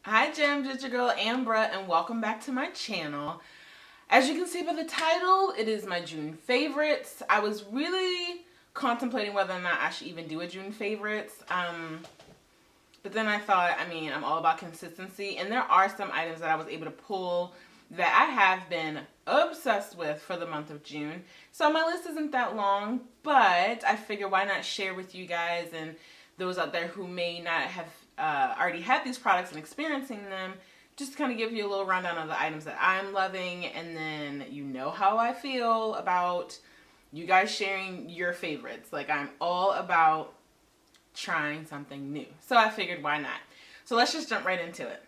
Hi Gems, it's your girl Ambra and welcome back to my channel. As you can see by the title, it is my June favorites. I was really contemplating whether or not I should even do a June favorites. But then I thought, I'm all about consistency, and there are some items that I was able to pull that I have been obsessed with for the month of June. So my list isn't that long, but I figure why not share with you guys and those out there who may not have already had these products and experiencing them, just to kind of give you a little rundown of the items that I'm loving, and then you know how I feel about you guys sharing your favorites. Like, I'm all about trying something new. So I figured why not. So let's just jump right into it.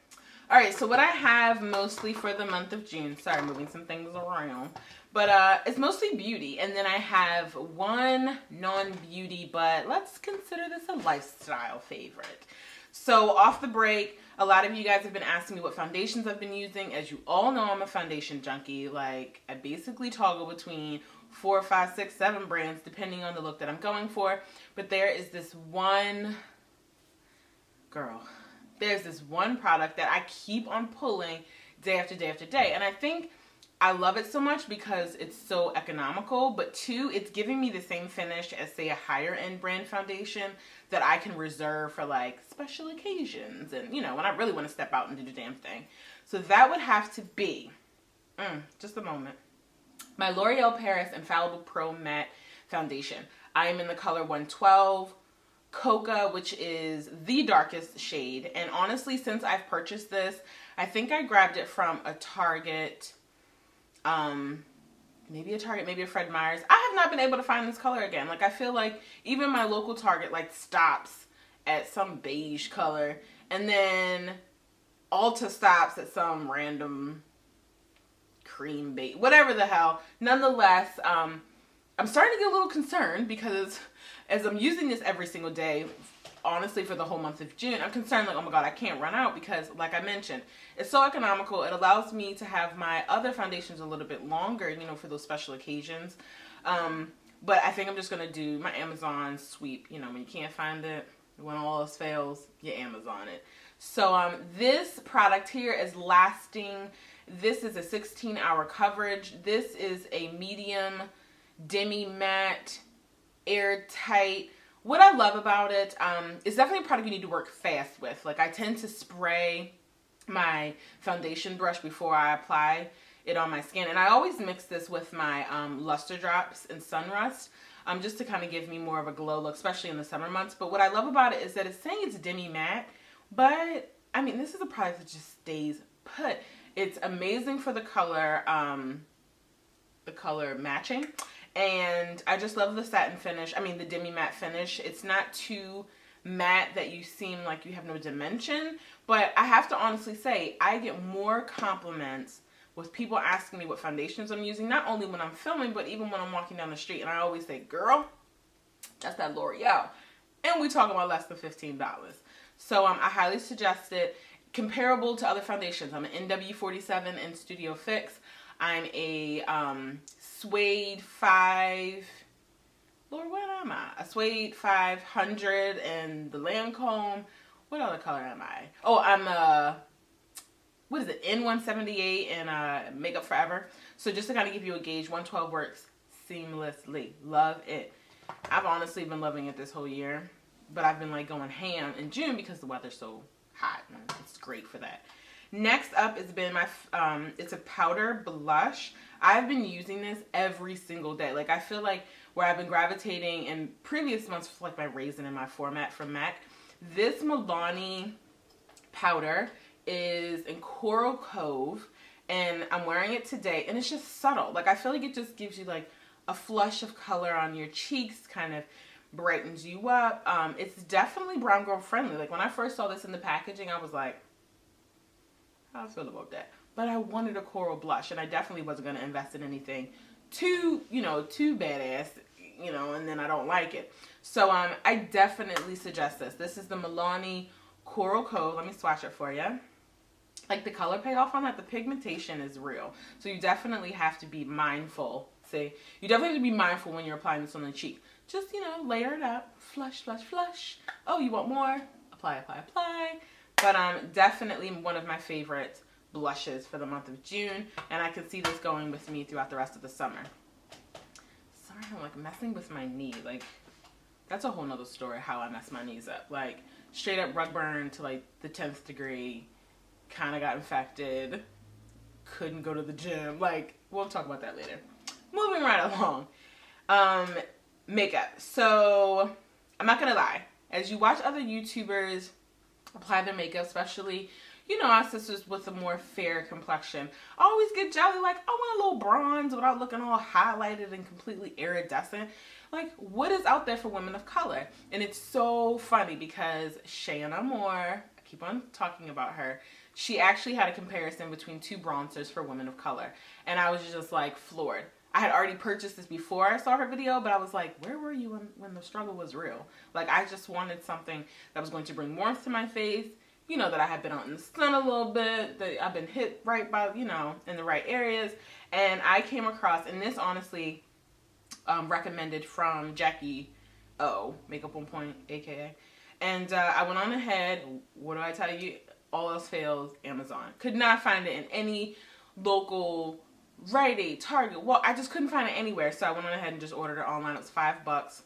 Alright, so what I have mostly for the month of June, sorry, moving some things around, but it's mostly beauty, and then I have one non-beauty, but let's consider this a lifestyle favorite. So off the break, a lot of you guys have been asking me what foundations I've been using. As you all know, I'm a foundation junkie. Like, I basically toggle between 4, 5, 6, 7 brands depending on the look that I'm going for. But there is this one there's this one product that I keep on pulling day after day after day. And I think I love it so much because it's so economical, but two, it's giving me the same finish as, say, a higher end brand foundation that I can reserve for like special occasions and, you know, when I really want to step out and do the damn thing. So that would have to be, just a moment, my L'Oreal Paris Infallible Pro Matte Foundation. I am in the color 112. Coca, which is the darkest shade. And honestly, since I've purchased this, I think I grabbed it from a Target, maybe a Target, maybe a Fred Meyer's. I have not been able to find this color again. Like, I feel like even my local Target like stops at some beige color, and then Ulta stops at some random cream beige, whatever the hell. Nonetheless, I'm starting to get a little concerned because as I'm using this every single day, honestly, for the whole month of June, I'm concerned, like, oh my god, I can't run out because, like I mentioned, it's so economical. It allows me to have my other foundations a little bit longer, you know, for those special occasions. But I think I'm just going to do my Amazon sweep. You know, when you can't find it, when all else fails, you Amazon it. So this product here is lasting. This is a 16-hour coverage. This is a medium demi matte, airtight. What I love about it, it's definitely a product you need to work fast with. Like, I tend to spray my foundation brush before I apply it on my skin, and I always mix this with my luster drops and sunrust, just to kind of give me more of a glow look, especially in the summer months. But what I love about it is that it's saying it's demi matte, but I mean, this is a product that just stays put. It's amazing for the color matching. And I just love the satin finish. I mean, the demi matte finish. It's not too matte that you seem like you have no dimension. But I have to honestly say, I get more compliments with people asking me what foundations I'm using. Not only when I'm filming, but even when I'm walking down the street. And I always say, girl, that's that L'Oreal. And we talk about less than $15. So I highly suggest it. Comparable to other foundations. I'm an NW47 in Studio Fix. I'm a Suede 5, Lord, what am I? A Suede 500 and the Lancome. What other color am I? Oh, I'm what is it? N178 and Makeup Forever. So just to kind of give you a gauge, 112 works seamlessly. Love it. I've honestly been loving it this whole year, but I've been like going ham in June because the weather's so hot. And it's great for that. Next up has been my, it's a powder blush. I've been using this every single day. Like, I feel like where I've been gravitating in previous months for like my Raisin and my format from MAC, this Milani powder is in Coral Cove, and I'm wearing it today, and it's just subtle. Like, I feel like it just gives you like a flush of color on your cheeks, kind of brightens you up. It's definitely brown girl friendly. Like, when I first saw this in the packaging, I was like, how I feel about that? But I wanted a coral blush, and I definitely wasn't going to invest in anything too badass, and then I don't like it. So I definitely suggest this. This is the Milani Coral Cove. Let me swatch it for you. Like, the color payoff on that, the pigmentation is real. So you definitely have to be mindful. See, you definitely have to be mindful when you're applying this on the cheek. Just, layer it up. Flush, flush, flush. Oh, you want more? Apply, apply, apply. But definitely one of my favorite blushes for the month of June, and I could see this going with me throughout the rest of the summer. Sorry, I'm like messing with my knee. Like, that's a whole nother story how I mess my knees up. Like, straight up rug burn to like the 10th degree, kind of got infected, couldn't go to the gym. Like, we'll talk about that later. Moving right along. Makeup. So, I'm not gonna lie. As you watch other YouTubers apply their makeup, especially, you know, our sisters with a more fair complexion, I always get jelly, like, I want a little bronze without looking all highlighted and completely iridescent. Like, what is out there for women of color? And it's so funny because Shayna Moore, I keep on talking about her, she actually had a comparison between two bronzers for women of color. And I was just like floored. I had already purchased this before I saw her video, but I was like, where were you when the struggle was real? Like, I just wanted something that was going to bring warmth to my face, you know, that I had been out in the sun a little bit, that I've been hit right by, you know, in the right areas. And I came across, and this honestly recommended from Jackie O, Makeup on Point, aka. And I went on ahead, what do I tell you? All else fails, Amazon. Could not find it in any local Rite Aid, Target. Well, I just couldn't find it anywhere, so I went on ahead and just ordered it online. It was $5,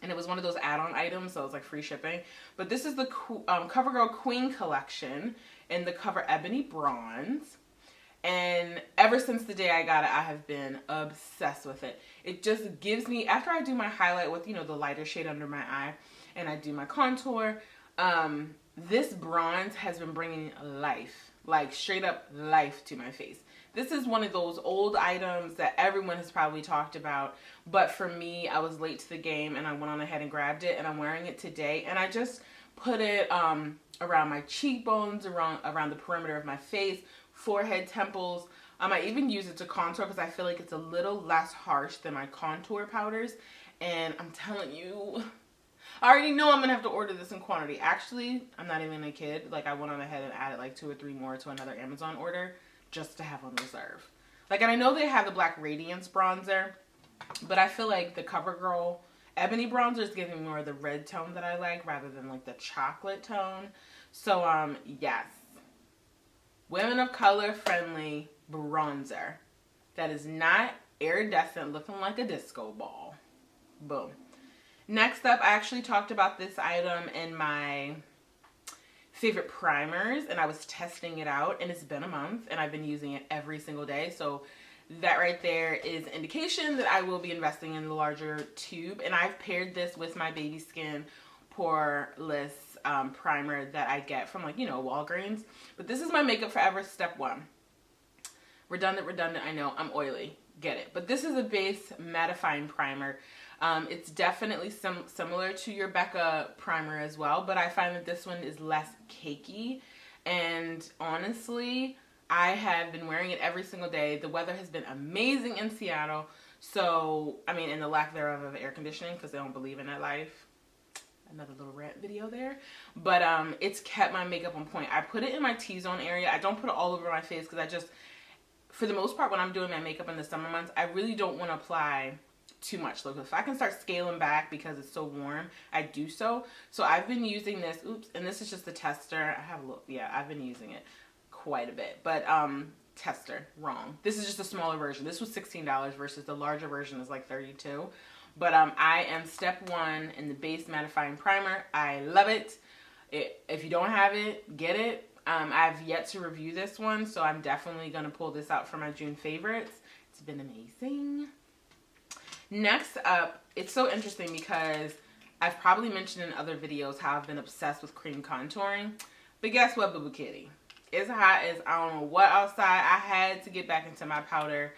and it was one of those add-on items, so it was like free shipping. But this is the CoverGirl Queen collection in the Cover Ebony Bronze, and ever since the day I got it, I have been obsessed with it. It just gives me, after I do my highlight with, you know, the lighter shade under my eye, and I do my contour, this bronze has been bringing life, like straight up life to my face. This is one of those old items that everyone has probably talked about, but for me, I was late to the game and I went on ahead and grabbed it, and I'm wearing it today, and I just put it around my cheekbones, around the perimeter of my face, forehead, temples. I even use it to contour because I feel like it's a little less harsh than my contour powders, and I'm telling you, I already know I'm gonna have to order this in quantity. Actually, I'm not even a kid. Like, I went on ahead and added like 2 or 3 more to another Amazon order just to have on reserve. Like, and I know they have the Black Radiance bronzer, but I feel like the CoverGirl Ebony bronzer is giving more of the red tone that I like rather than like the chocolate tone. So, yes. Women of color friendly bronzer that is not iridescent looking like a disco ball. Boom. Next up, I actually talked about this item in my favorite primers, and I was testing it out, and it's been a month, and I've been using it every single day. So that right there is indication that I will be investing in the larger tube, and I've paired this with my Baby Skin Poreless primer that I get from, like, you know, Walgreens. But this is my Makeup Forever Step 1. Redundant, I know, I'm oily, get it. But this is a base mattifying primer. It's definitely similar to your Becca primer as well, but I find that this one is less cakey, and honestly, I have been wearing it every single day. The weather has been amazing in Seattle, so, I mean, and the lack thereof of air conditioning, because they don't believe in that life. Another little rant video there. But it's kept my makeup on point. I put it in my T-zone area. I don't put it all over my face, because I just, for the most part, when I'm doing my makeup in the summer months, I really don't want to apply too much. Look, if I can start scaling back because it's so warm, I do so. So I've been using this, and this is just the tester. I have a look, yeah, I've been using it quite a bit, but tester, wrong. This is just a smaller version. This was $16 versus the larger version is like $32. But I am step 1 in the base mattifying primer. I love it. If you don't have it, get it. I've yet to review this one, so I'm definitely going to pull this out for my June favorites. It's been amazing. Next up, it's so interesting because I've probably mentioned in other videos how I've been obsessed with cream contouring. But guess what, boo-boo kitty? It's hot as I don't know what outside. I had to get back into my powder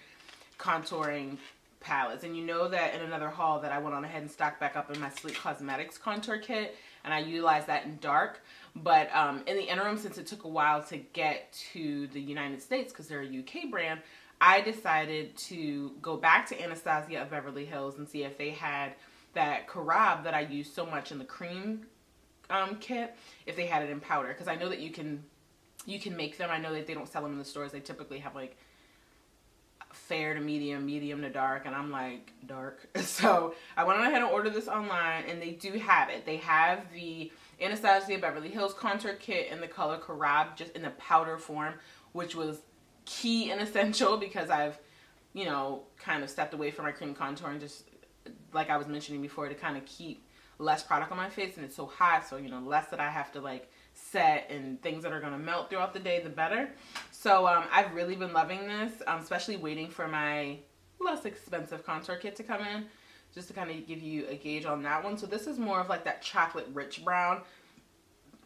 contouring palettes. And you know that in another haul that I went on ahead and stocked back up in my Sleek Cosmetics contour kit. And I utilized that in dark. But in the interim, since it took a while to get to the United States because they're a UK brand, I decided to go back to Anastasia of Beverly Hills and see if they had that Carob that I use so much in the cream kit, if they had it in powder. Because I know that you can make them. I know that they don't sell them in the stores. They typically have like fair to medium, medium to dark, and I'm like dark. So I went on ahead and ordered this online, and they do have it. They have the Anastasia Beverly Hills Contour Kit in the color Carob, just in the powder form, which was key and essential because I've, you know, kind of stepped away from my cream contour and just, like I was mentioning before, to kind of keep less product on my face, and it's so hot, so, you know, less that I have to like set and things that are going to melt throughout the day, the better. So I've really been loving this, especially waiting for my less expensive contour kit to come in, just to kind of give you a gauge on that one. So this is more of like that chocolate rich brown,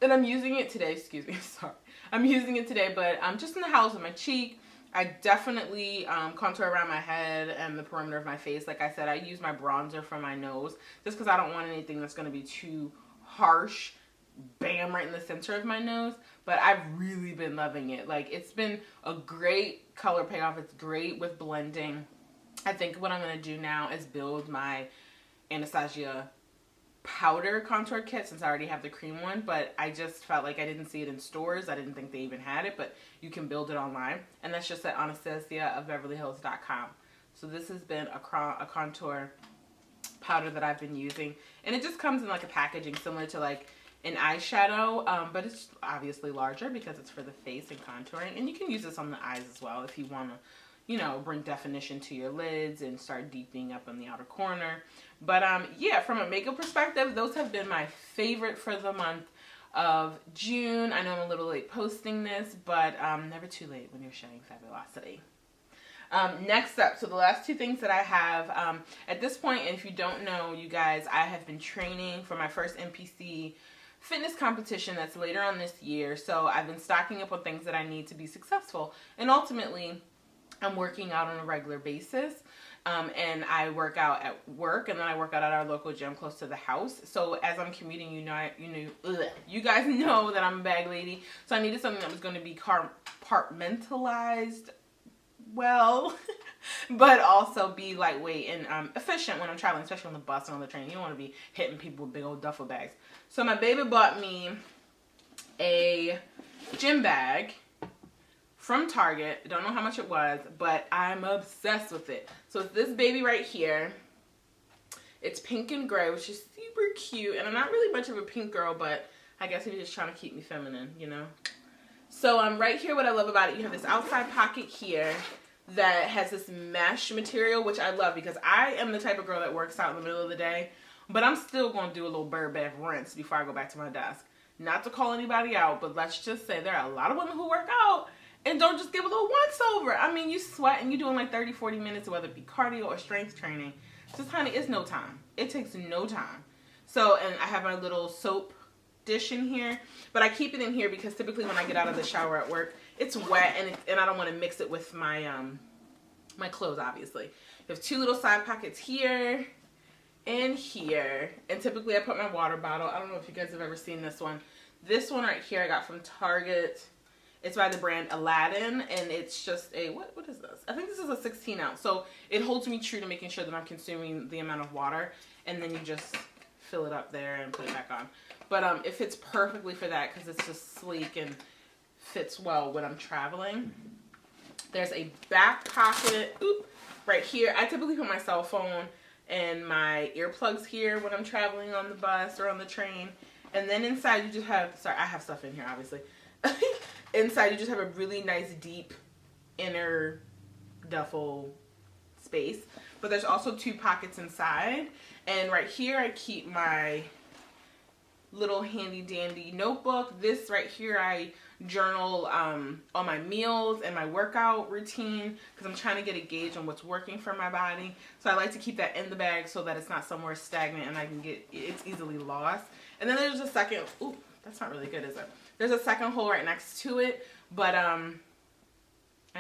and I'm using it today, excuse me, sorry. I'm using it today, but I'm just in the house with my cheek. I definitely contour around my head and the perimeter of my face. Like I said, I use my bronzer for my nose just because I don't want anything that's going to be too harsh, bam, right in the center of my nose. But I've really been loving it. Like, it's been a great color payoff. It's great with blending. I think what I'm going to do now is build my Anastasia powder contour kit, since I already have the cream one, but I just felt like I didn't see it in stores. I didn't think they even had it, but you can build it online, and that's just at AnastasiaofBeverlyHills.com. So this has been a contour powder that I've been using, and it just comes in like a packaging similar to like an eyeshadow, but it's obviously larger because it's for the face and contouring, and you can use this on the eyes as well if you want to, you know, bring definition to your lids and start deepening up on the outer corner. But yeah, from a makeup perspective, those have been my favorite for the month of June. I know I'm a little late posting this, but never too late when you're showing fabulosity. Next up, so the last two things that I have, at this point, and if you don't know, you guys, I have been training for my first NPC fitness competition that's later on this year. So I've been stocking up on things that I need to be successful, and ultimately I'm working out on a regular basis. And I work out at work, and then I work out at our local gym close to the house. So as I'm commuting, you guys know that I'm a bag lady. So I needed something that was going to be compartmentalized well, but also be lightweight and efficient when I'm traveling, especially on the bus and on the train. You don't want to be hitting people with big old duffel bags. So my baby bought me a gym bag from Target. I don't know how much it was, but I'm obsessed with it. So it's this baby right here. It's pink and gray, which is super cute. And I'm not really much of a pink girl, but I guess he's just trying to keep me feminine, you know? So right here, what I love about it, you have this outside pocket here that has this mesh material, which I love because I am the type of girl that works out in the middle of the day, but I'm still going to do a little bird bath rinse before I go back to my desk. Not to call anybody out, but let's just say there are a lot of women who work out and don't just give a little once over. I mean, you sweat and you're doing like 30, 40 minutes, whether it be cardio or strength training. Just, honey, it's no time. It takes no time. So, and I have my little soap dish in here, but I keep it in here because typically when I get out of the shower at work, it's wet, and I don't want to mix it with my my clothes, obviously. You have two little side pockets here and here, and typically I put my water bottle. I don't know if you guys have ever seen this one. This one right here I got from Target. It's by the brand Aladdin, and it's just a, what is this? I think this is a 16 ounce. So it holds me true to making sure that I'm consuming the amount of water, and then you just fill it up there and put it back on. But it fits perfectly for that because it's just sleek and fits well when I'm traveling. There's a back pocket right here. I typically put my cell phone and my earplugs here when I'm traveling on the bus or on the train. And then inside you just have, sorry, I have stuff in here, obviously. Inside you just have a really nice deep inner duffel space, but there's also two pockets inside, and right here I keep my little handy dandy notebook. This right here I journal on my meals and my workout routine because I'm trying to get a gauge on what's working for my body. So I like to keep that in the bag so that it's not somewhere stagnant and I can get, it's easily lost. And then there's a second, ooh, that's not really good, is it? There's a second hole right next to it, but I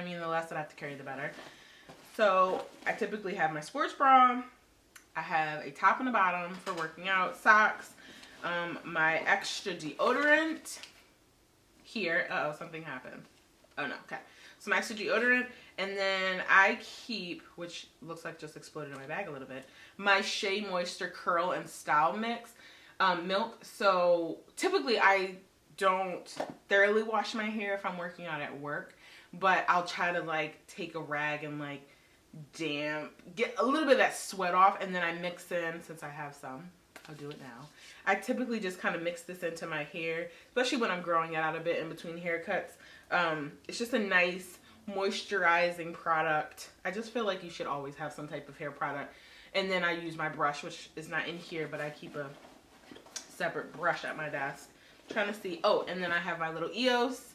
mean, the less that I have to carry, the better. So I typically have my sports bra, I have a top and a bottom for working out, socks, my extra deodorant here. Uh-oh, something happened. Oh no, okay. So my extra deodorant, and then I keep, which looks like just exploded in my bag a little bit, my Shea Moisture Curl and Style Mix milk. So typically I don't thoroughly wash my hair if I'm working out at work, but I'll try to like take a rag and like get a little bit of that sweat off, and then I mix in, since I have some, I'll do it now. I typically just kind of mix this into my hair, especially when I'm growing it out a bit in between haircuts. It's just a nice moisturizing product. I just feel like you should always have some type of hair product. And then I use my brush, which is not in here, but I keep a separate brush at my desk. I'm trying to see. Oh, and then I have my little EOS.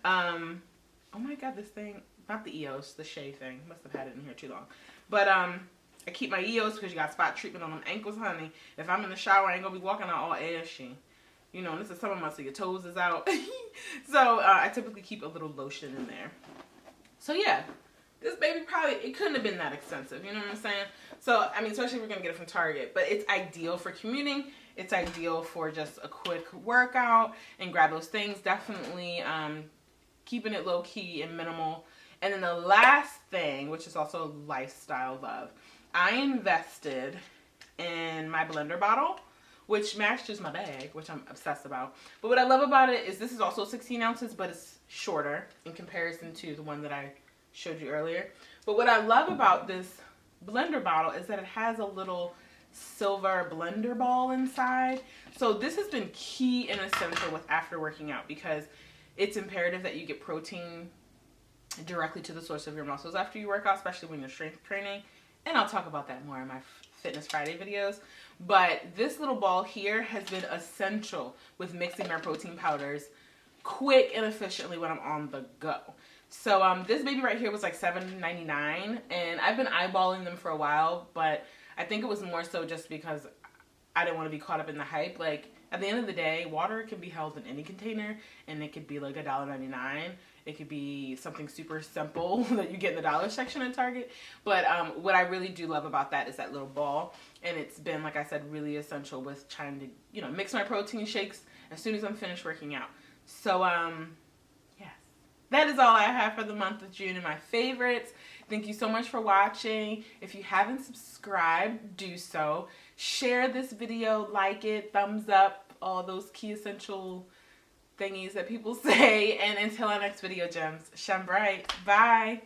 Oh my God, this thing, not the EOS, the Shea thing. Must have had it in here too long. But I keep my EOS because you got spot treatment on them ankles, honey. If I'm in the shower, I ain't gonna be walking out all ashy. You know, and this is summer months, so your toes is out. So I typically keep a little lotion in there. So yeah, this baby probably, it couldn't have been that expensive. You know what I'm saying? So, I mean, especially if we're gonna get it from Target. But it's ideal for commuting. It's ideal for just a quick workout and grab those things. Definitely keeping it low key and minimal. And then the last thing, which is also lifestyle love, I invested in my blender bottle, which matches my bag, which I'm obsessed about. But what I love about it is this is also 16 ounces, but it's shorter in comparison to the one that I showed you earlier. But what I love about this blender bottle is that it has a little silver blender ball inside. So this has been key and essential with after working out, because it's imperative that you get protein directly to the source of your muscles after you work out, especially when you're strength training. And I'll talk about that more in my Fitness Friday videos. But this little ball here has been essential with mixing my protein powders quick and efficiently when I'm on the go. So this baby right here was like $7.99, and I've been eyeballing them for a while, but I think it was more so just because I didn't want to be caught up in the hype. Like, at the end of the day, water can be held in any container, and it could be like $1.99. It could be something super simple that you get in the dollar section at Target. But what I really do love about that is that little ball, and it's been, like I said, really essential with trying to, you know, mix my protein shakes as soon as I'm finished working out. So yes, that is all I have for the month of June and my favorites. Thank you so much for watching. If you haven't subscribed, do so. Share this video, like it, thumbs up, all those key essential thingies that people say. And until our next video, gems, shine bright. Bye.